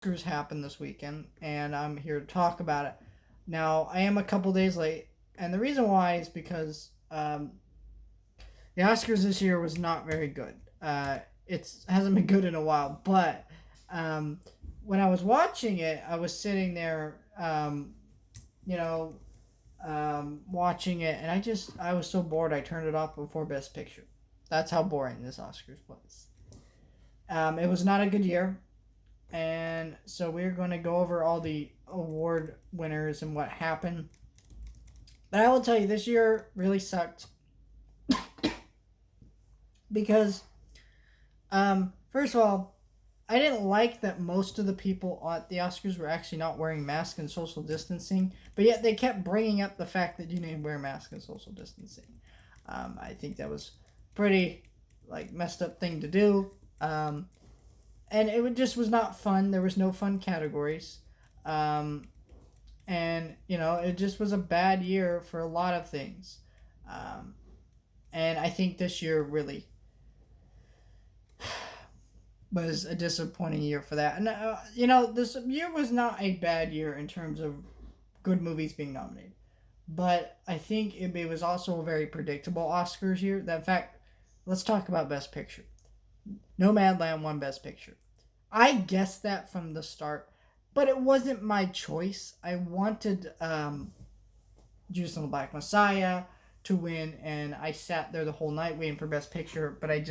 Oscars happened this weekend, and I'm here to talk about it. Now, I am a couple days late, and the reason why is because the Oscars this year was not very good. It hasn't been good in a while, but um, when I was watching it, I was sitting there, you know, watching it, and I was so bored. I turned it off before Best Picture. That's how boring this Oscars was. It was not a good year. And so we're going to go over all the award winners and what happened. But I will tell you, this year really sucked because, first of all, I didn't like that most of the people at the Oscars were actually not wearing masks and social distancing, but yet they kept bringing up the fact that you need to wear masks and social distancing. I think that was pretty messed up thing to do. And just was not fun. There was no fun categories. Um, and it just was a bad year for a lot of things. Um, and I think this year really was a disappointing year for that. And this year was not a bad year in terms of good movies being nominated, but I think it was also a very predictable Oscars year. That in fact, let's talk about Best Picture. Nomadland won Best Picture. I guessed that from the start, but it wasn't my choice. I wanted Judas and the Black Messiah to win, and I sat there the whole night waiting for Best Picture, but I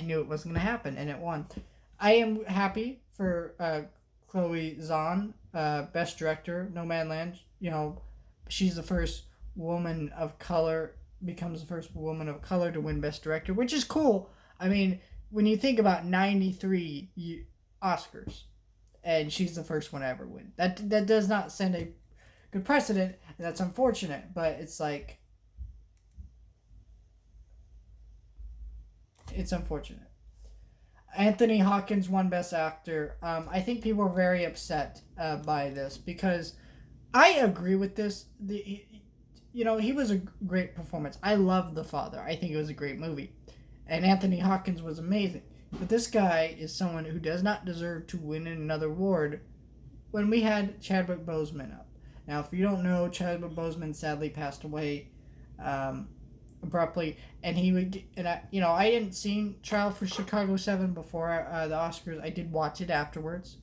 knew it wasn't going to happen, and it won. I am happy for Chloe Zhang, Best Director, Nomadland. She's the first woman of color, becomes the first woman of color to win Best Director, which is cool. I mean, when you think about 93 Oscars, and she's the first one to ever win, that does not send a good precedent, and that's unfortunate. But it's unfortunate. Anthony Hopkins won Best Actor. I think people are very upset by this because I agree with this. He was a great performance. I loved The Father. I think it was a great movie. And Anthony Hopkins was amazing. But this guy is someone who does not deserve to win another award when we had Chadwick Boseman up. Now, if you don't know, Chadwick Boseman sadly passed away abruptly. And I didn't see Trial for Chicago 7 before the Oscars. I did watch it afterwards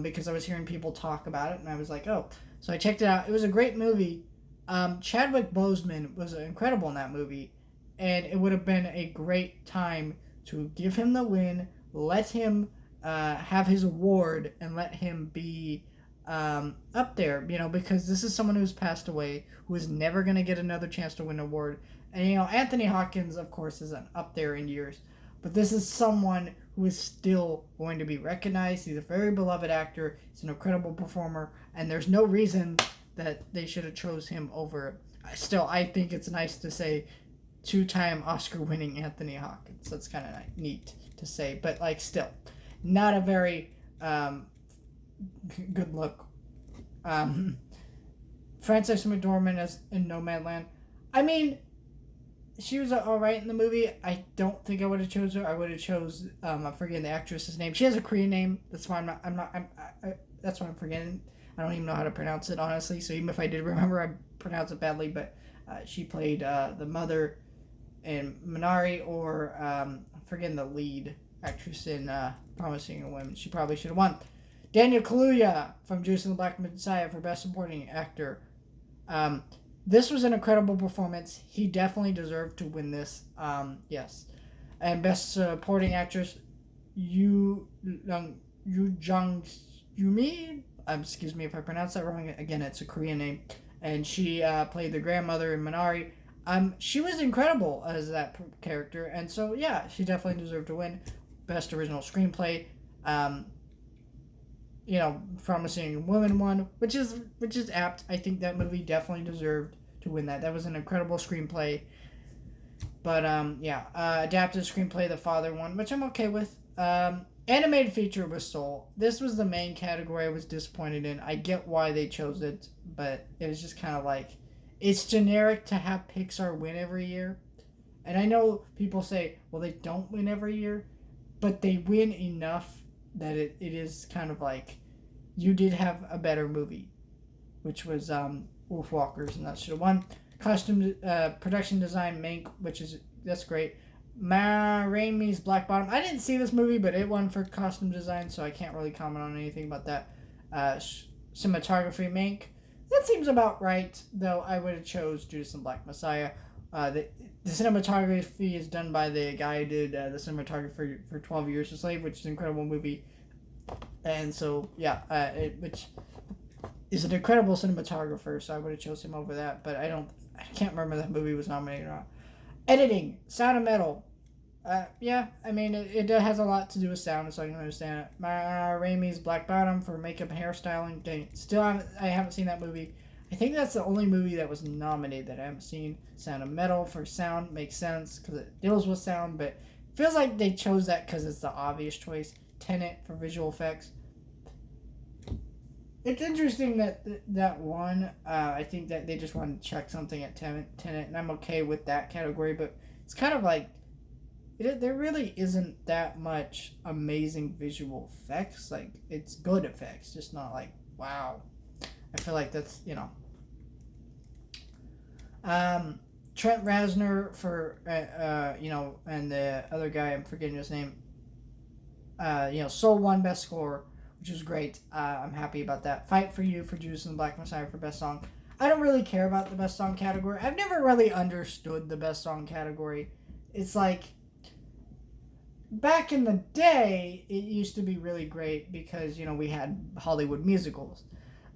because I was hearing people talk about it. And I was like, oh. So I checked it out. It was a great movie. Chadwick Boseman was incredible in that movie. And it would have been a great time to give him the win, let him have his award, and let him be up there, because this is someone who's passed away, who is never going to get another chance to win an award. And, Anthony Hopkins, of course, isn't up there in years, but this is someone who is still going to be recognized. He's a very beloved actor. He's an incredible performer, and there's no reason that they should have chose him over. Still, I think it's nice to say two-time Oscar-winning Anthony Hopkins. That's kind of neat to say, but still, not a very good look. Frances McDormand as in Nomadland. I mean, she was all right in the movie. I don't think I would have chose her. I would have chose I'm forgetting the actress's name. She has a Korean name. That's why that's why I'm forgetting. I don't even know how to pronounce it, honestly. So even if I did remember, I pronounce it badly. But she played the mother in Minari, or I'm forgetting the lead actress in Promising Young Women. She probably should have won. Daniel Kaluuya from Judas and the Black Messiah for Best Supporting Actor. This was an incredible performance. He definitely deserved to win this. Yes. And Best Supporting Actress, Yu Jung Yumi. Excuse me if I pronounced that wrong. Again, it's a Korean name. And she played the grandmother in Minari. She was incredible as that character. And so, yeah, she definitely deserved to win. Best Original Screenplay. Promising Woman won, which is apt. I think that movie definitely deserved to win that. That was an incredible screenplay. But adapted screenplay, The Father won, which I'm okay with. Animated feature was Soul. This was the main category I was disappointed in. I get why they chose it, but it was just kind of it's generic to have Pixar win every year. And I know people say, well, they don't win every year, but they win enough that it is kind of like you did have a better movie, which was Wolfwalkers, and that should have won. Costume production design, Mank, which is that's great. Ma Raimi's Black Bottom. I didn't see this movie, but it won for costume design, so I can't really comment on anything about that. Cinematography, Mank. That seems about right, though I would have chose Judas and Black Messiah. The cinematography is done by the guy who did the cinematography for 12 Years a Slave, which is an incredible movie. And so, yeah, which is an incredible cinematographer, so I would have chose him over that. But I can't remember if that movie was nominated or not. Editing, Sound of Metal. Yeah, I mean, it has a lot to do with sound, so I can understand it. Raimi's Black Bottom for makeup and hairstyling. I haven't seen that movie. I think that's the only movie that was nominated that I haven't seen. Sound of Metal for sound makes sense because it deals with sound, but it feels like they chose that because it's the obvious choice. Tenet for visual effects. It's interesting that one. I think that they just wanted to check something at Tenet, and I'm okay with that category, but it's kind of like there really isn't that much amazing visual effects. Like, it's good effects, just not like, wow. I feel like that's, Trent Reznor for, and the other guy, I'm forgetting his name, Soul won Best Score, which was great. I'm happy about that. Fight for You for Judas and the Black Messiah for Best Song. I don't really care about the Best Song category. I've never really understood the Best Song category. It's like, back in the day, it used to be really great because, we had Hollywood musicals.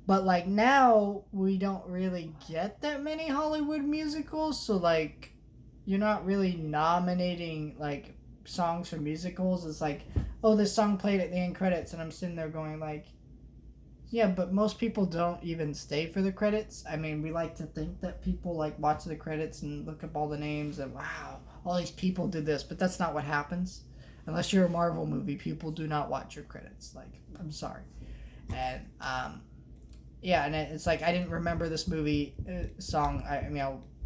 But, like, now, we don't really get that many Hollywood musicals. So, like, you're not really nominating, like, songs for musicals. It's like, oh, this song played at the end credits. And I'm sitting there going, like, yeah, but most people don't even stay for the credits. I mean, we like to think that people, like, watch the credits and look up all the names and, wow, all these people did this. But that's not what happens. Unless you're a Marvel movie, people do not watch your credits. Like, I'm sorry. And, yeah, and it's like, I didn't remember this movie song.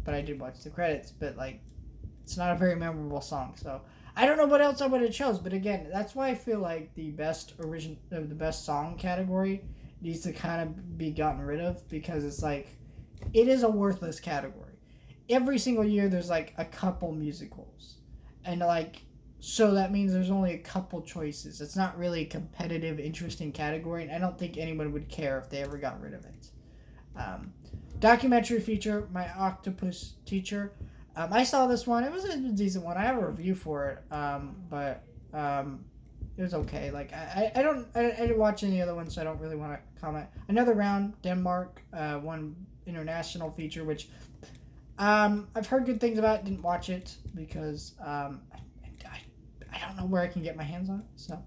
But I did watch the credits. But, like, it's not a very memorable song. So, I don't know what else I would have chose. But, again, that's why I feel like the best song category needs to kind of be gotten rid of. Because it's like, it is a worthless category. Every single year, there's, like, a couple musicals. And, like, so that means there's only a couple choices. It's not really a competitive, interesting category, and I don't think anyone would care if they ever got rid of it. Documentary feature, My Octopus Teacher. I saw this one. It was a decent one. I have a review for it, but it was okay. Like, I didn't watch any other ones, so I don't really want to comment. Another Round, Denmark, one international feature, which I've heard good things about. Didn't watch it because I don't know where I can get my hands on it. So,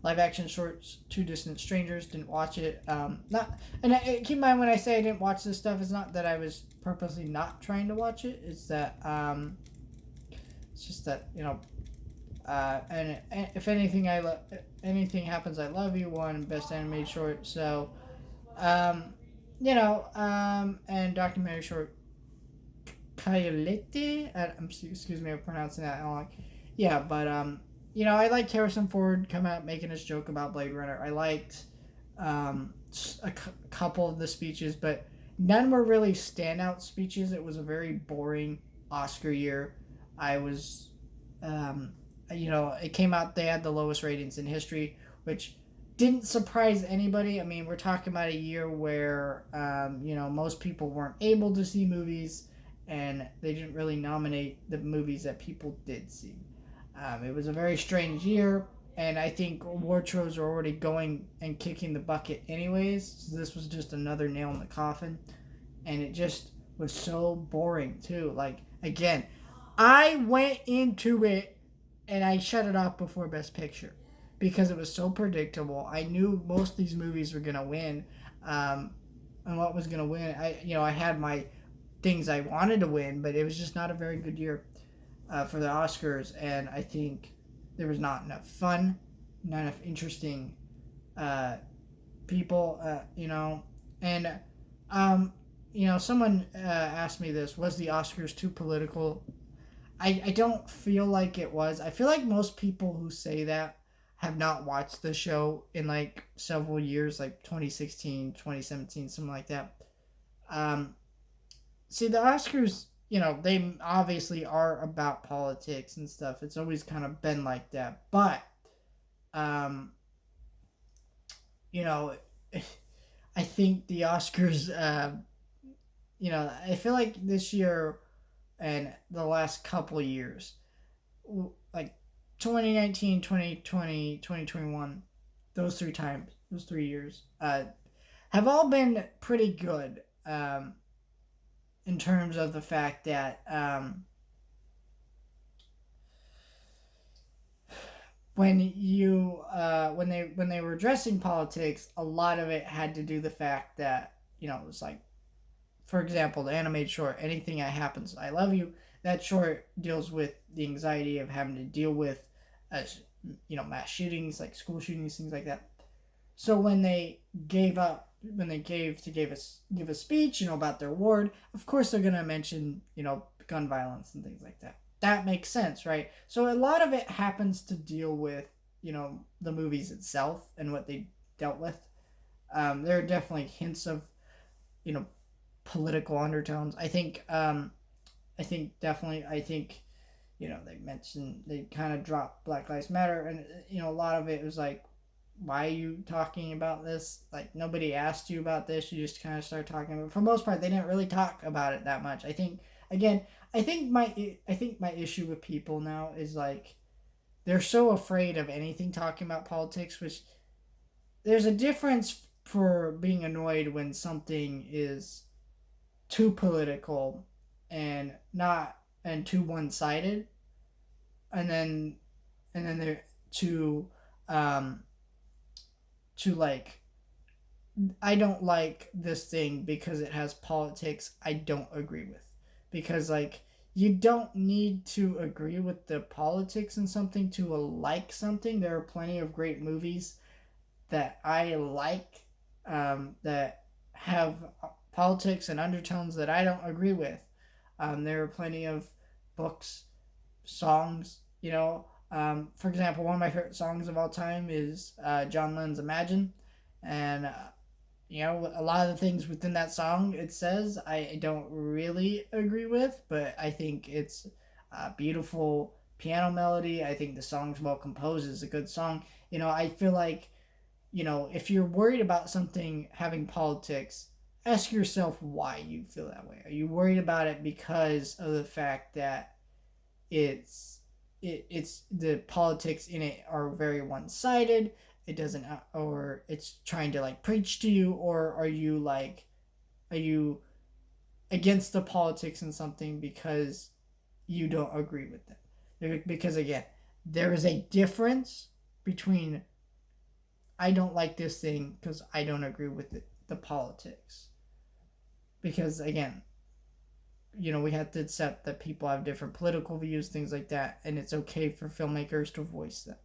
live action shorts, Two Distant Strangers. Didn't watch it. Keep in mind when I say I didn't watch this stuff, it's not that I was purposely not trying to watch it. It's that it's just that and if anything anything happens, I love you. Won best animated short. So, and documentary short. Coyote. Excuse me, I'm pronouncing that wrong. Yeah, but I liked Harrison Ford come out making his joke about Blade Runner. I liked a couple of the speeches, but none were really standout speeches. It was a very boring Oscar year. I was, it came out, they had the lowest ratings in history, which didn't surprise anybody. I mean, we're talking about a year where, most people weren't able to see movies, and they didn't really nominate the movies that people did see. It was a very strange year, and I think award shows are already going and kicking the bucket anyways, so this was just another nail in the coffin, and it just was so boring, too. Like, again, I went into it, and I shut it off before Best Picture, because it was so predictable. I knew most of these movies were going to win, and what was going to win. I had my things I wanted to win, but it was just not a very good year for the Oscars, and I think there was not enough fun, not enough interesting people, and someone asked me this: was the Oscars too political? I don't feel like it was. I feel like most people who say that have not watched the show in like several years, like 2016, 2017, something like that. Um, See, the Oscars, they obviously are about politics and stuff. It's always kind of been like that. But, um, you know, I think the Oscars, I feel like this year and the last couple of years, like 2019, 2020, 2021, those 3 years, have all been pretty good. In terms of the fact that when they were addressing politics, a lot of it had to do the fact that it was like, for example, the animated short "Anything That Happens, I Love You." That short deals with the anxiety of having to deal with, uh, mass shootings, like school shootings, things like that. So when they give a speech, about their award, of course they're gonna mention, gun violence and things like that. That makes sense, right? So a lot of it happens to deal with, the movies itself and what they dealt with. There are definitely hints of, you know, political undertones. I think definitely. I think, they kind of dropped Black Lives Matter, and a lot of it was like, why are you talking about this? Like, nobody asked you about this. You just kind of start talking about it. For the most part, they didn't really talk about it that much. I think, again, I think my issue with people now is like, they're so afraid of anything talking about politics, which there's a difference for being annoyed when something is too political and not and too one-sided, and then they're too um to like, I don't like this thing because it has politics I don't agree with. Because, like, you don't need to agree with the politics in something to like something. There are plenty of great movies that I like, that have politics and undertones that I don't agree with. There are plenty of books, songs, for example, one of my favorite songs of all time is John Lennon's Imagine. And, a lot of the things within that song it says I don't really agree with, but I think it's a beautiful piano melody. I think the song's well composed. It's a good song. I feel like, if you're worried about something having politics, ask yourself why you feel that way. Are you worried about it because of the fact that it's it's the politics in it are very one-sided, it doesn't, or it's trying to like preach to you, or are you against the politics in something because you don't agree with them? Because again, there is a difference between, I don't like this thing because I don't agree with the politics. Because again, we have to accept that people have different political views, things like that, and it's okay for filmmakers to voice them.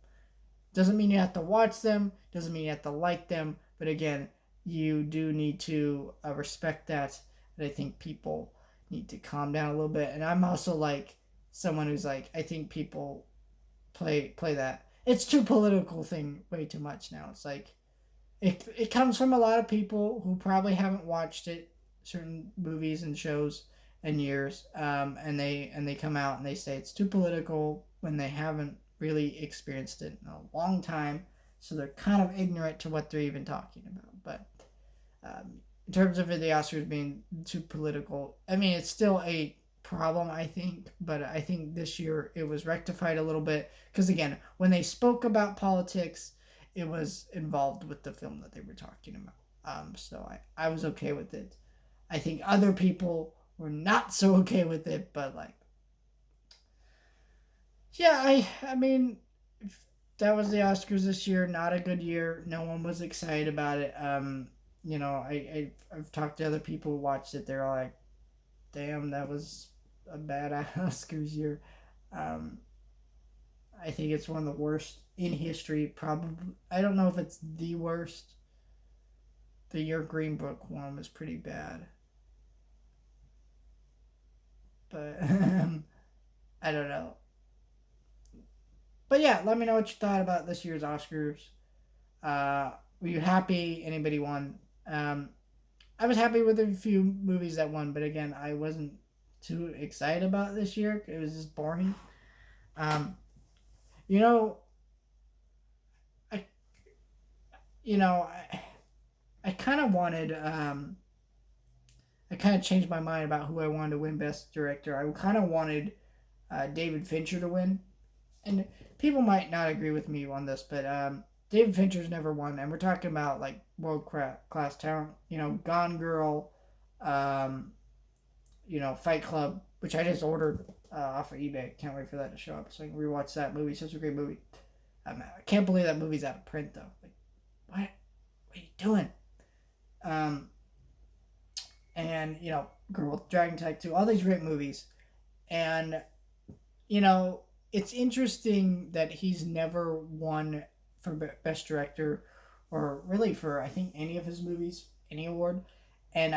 Doesn't mean you have to watch them, doesn't mean you have to like them, but again, you do need to respect that. And I think people need to calm down a little bit. And I'm also like someone who's like, I think people play that. It's too political thing way too much now. It's like, it comes from a lot of people who probably haven't watched certain movies and shows in years, and they come out and they say it's too political when they haven't really experienced it in a long time, so they're kind of ignorant to what they're even talking about. But in terms of the Oscars being too political, I mean, it's still a problem, I think, but I think this year it was rectified a little bit, because again, when they spoke about politics, it was involved with the film that they were talking about. So I was okay with it. I think other people were not so okay with it, but like, yeah, I mean, that was the Oscars this year. Not a good year. No one was excited about it. I've talked to other people who watched it. They're all like, "Damn, that was a bad Oscars year." Um, I think it's one of the worst in history. Probably, I don't know if it's the worst. The year Green Book one was pretty bad, but I don't know. But yeah, let me know what you thought about this year's Oscars. Were you happy anybody won? Um, I was happy with a few movies that won, but again, I wasn't too excited about this year. It was just boring. Um, you know, I you know I kind of wanted I kind of changed my mind about who I wanted to win Best Director. I kind of wanted David Fincher to win, and people might not agree with me on this, but David Fincher's never won, and we're talking about like world class talent. Gone Girl, um, Fight Club, which I just ordered off of eBay. Can't wait for that to show up so I can rewatch that movie. Such a great movie. I can't believe that movie's out of print though. Like, what? What are you doing? Um, and Girl with Dragon Tattoo, all these great movies, and you know, it's interesting that he's never won for best director, or really for I think any of his movies, any award. And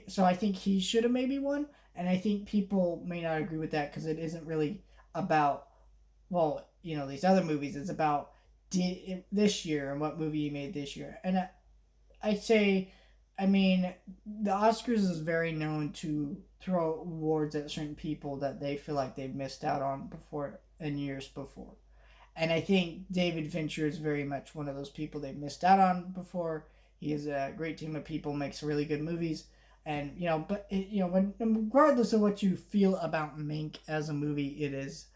so I think he should have maybe won. And I think people may not agree with that because it isn't really about these other movies. It's about this year and what movie he made this year. And I say, I mean, the Oscars is very known to throw awards at certain people that they feel like they've missed out on before and years before. And I think David Fincher is very much one of those people they've missed out on before. He has a great team of people, makes really good movies, and regardless of what you feel about Mank as a movie, it is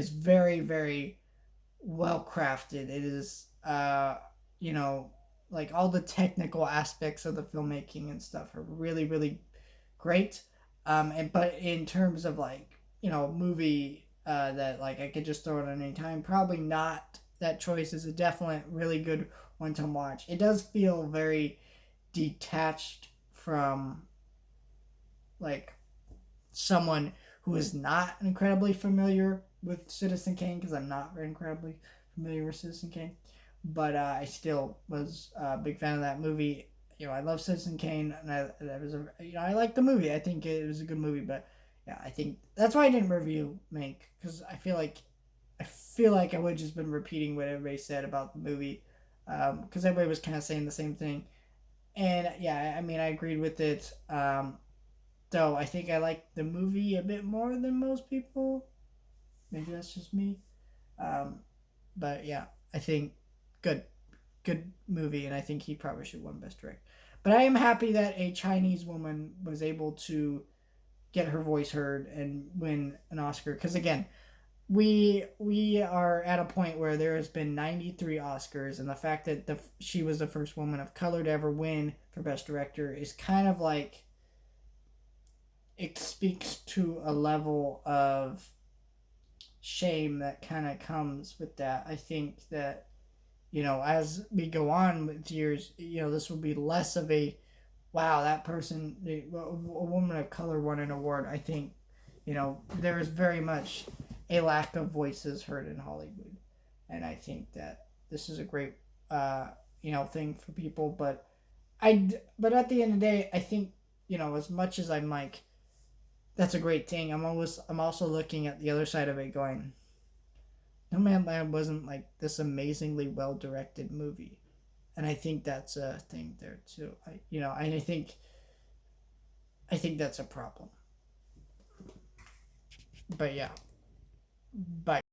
very very well crafted. It is like all the technical aspects of the filmmaking and stuff are really really great. But in terms of like movie that like I could just throw it on any time, probably not. That choice is a definite really good one to watch. It does feel very detached from like someone who is not incredibly familiar with Citizen Kane, because I'm not very incredibly familiar with Citizen Kane, but I still was a big fan of that movie. I love Citizen Kane, and I like the movie. I think it was a good movie, but yeah, I think that's why I didn't review Mank, because I feel like I would have just been repeating what everybody said about the movie, because everybody was kind of saying the same thing, and yeah, I mean I agreed with it. Though I think I like the movie a bit more than most people. Maybe that's just me. Um, but yeah, I think good, good movie, and I think he probably should win Best Director. But I am happy that a Chinese woman was able to get her voice heard and win an Oscar. Because again, we are at a point where there has been 93 Oscars, and the fact that she was the first woman of color to ever win for Best Director is kind of like, it speaks to a level of shame that kind of comes with that. I think that as we go on with years, this will be less of a wow, that person, a woman of color won an award. I think there is very much a lack of voices heard in Hollywood, and I think that this is a great thing for people. But at the end of the day, I think as much as I'm like, that's a great thing, I'm also looking at the other side of it, going, Nomadland wasn't like this amazingly well directed movie, and I think that's a thing there too. I think that's a problem. But yeah, but